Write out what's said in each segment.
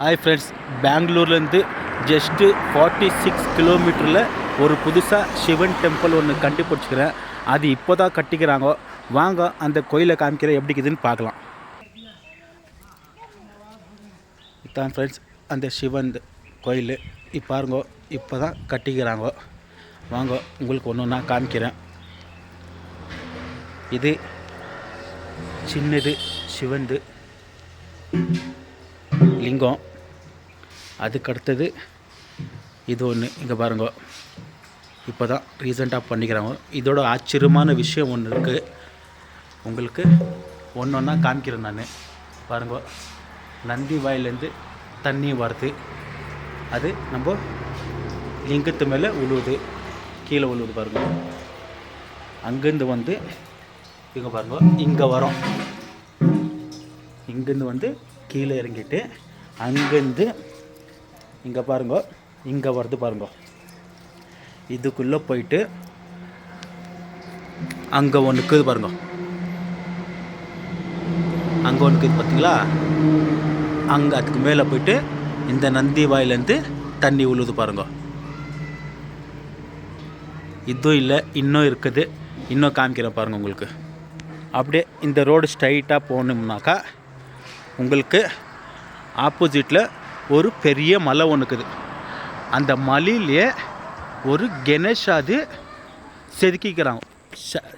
Hi friends, பெங்களூர்லேருந்து just 46 கிலோமீட்டரில் ஒரு புதுசாக சிவன் டெம்பிள் ஒன்று கண்டுபிடிச்சிக்கிறேன். அது இப்போ தான் கட்டிக்கிறாங்க. வாங்க அந்த கோயிலை காமிக்கிறேன், எப்படி இருக்குதுன்னு பார்க்கலாம். இதுதான் ஃப்ரெண்ட்ஸ் அந்த சிவன் கோயில். இப்போ பாருங்க, இப்போ தான் கட்டிக்கிறாங்க. வாங்க உங்களுக்கு ஒன்று நான் காமிக்கிறேன். இது சின்னது சிவந்து லிங்கம். அதுக்கடுத்தது இது ஒன்று இங்கே பாருங்க, இப்போ தான் ரீசெண்டாக பண்ணிக்கிறாங்க. இதோட ஆச்சரியமான விஷயம் ஒன்று இருக்குது, உங்களுக்கு ஒன்று ஒன்றா காமிக்கிறேன் நான். பாருங்க, நந்தி வாயிலேருந்து தண்ணி வருது. அது நம்ம லிங்கத்து மேலே உழுவுது, கீழே உழுவுது பாருங்க. அங்கேருந்து வந்து இங்கே பாருங்க, இங்கே வரோம். இங்கேருந்து வந்து கீழே இறங்கிட்டு அங்கேருந்து இங்கே பாருங்க, இங்கே வருது பாருங்க. இதுக்குள்ளே போயிட்டு அங்கே ஒன்று இருக்குது பாருங்க, அங்கே ஒன்று இருக்குது பார்த்தீங்களா? அங்கே அதுக்கு மேலே போயிட்டு இந்த நந்தி வாயிலேருந்து தண்ணி உழுது பாருங்க. இதுவும் இல்லை, இன்னும் இருக்குது, இன்னும் காமிக்கிறேன் பாருங்கள் உங்களுக்கு. அப்படியே இந்த ரோடு ஸ்ட்ரைட்டாக போகணும்னாக்கா உங்களுக்கு ஆப்போசிட்டில் ஒரு பெரிய மலை ஒன்று இருக்குது. அந்த மலையிலே ஒரு கணேஷாது செதுக்கிக்கிறாங்க,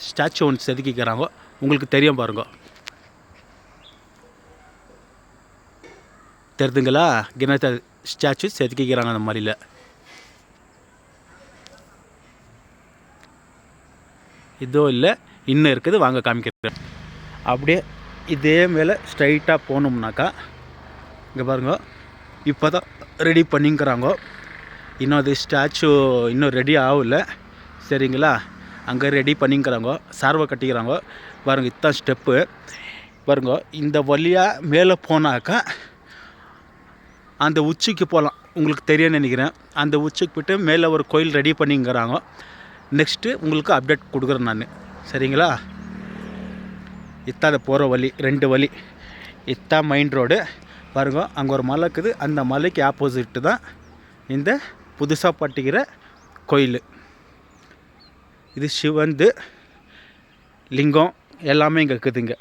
ஸ்டாச்சு ஒன்று செதுக்கிக்கிறாங்க. உங்களுக்கு தெரியும் பாருங்க, தெரியுதுங்களா? கணேஷ ஸ்டாச்சு செதுக்கிக்கிறாங்க அந்த மலையில். இதோ இல்லை, இன்னும் இருக்குது, வாங்க காமிக்கிறேன். அப்படியே இதே மேலே ஸ்ட்ரைட்டாக போகணும்னாக்கா இங்கே பாருங்க, இப்போ தான் ரெடி பண்ணிங்கிறாங்க. இன்னும் அது ஸ்டாச்சு இன்னும் ரெடி ஆகலை, சரிங்களா? அங்கே ரெடி பண்ணிங்கிறாங்க, சார்வை கட்டிக்கிறாங்க பாருங்கள். இதுதான் ஸ்டெப்பு பாருங்க. இந்த வழியாக மேலே போனாக்கா அந்த உச்சிக்கு போகலாம். உங்களுக்கு தெரியும்னு நினைக்கிறேன். அந்த உச்சிக்கு போய்ட்டு மேலே ஒரு கோயில் ரெடி பண்ணிங்கிறாங்க. நெக்ஸ்ட்டு உங்களுக்கு அப்டேட் கொடுக்குறேன் நான், சரிங்களா? இத்தாத போகிற வழி, 2 வழி. இத்தான் மெயின் ரோடு பாருங்க. அங்கே ஒரு மலை இருக்குது, அந்த மலைக்கு ஆப்போசிட்டு தான் இந்த புதுசாக பட்டிக்கிற கோயில். இது சிவந்து லிங்கம் எல்லாமே இங்கே இருக்குதுங்க.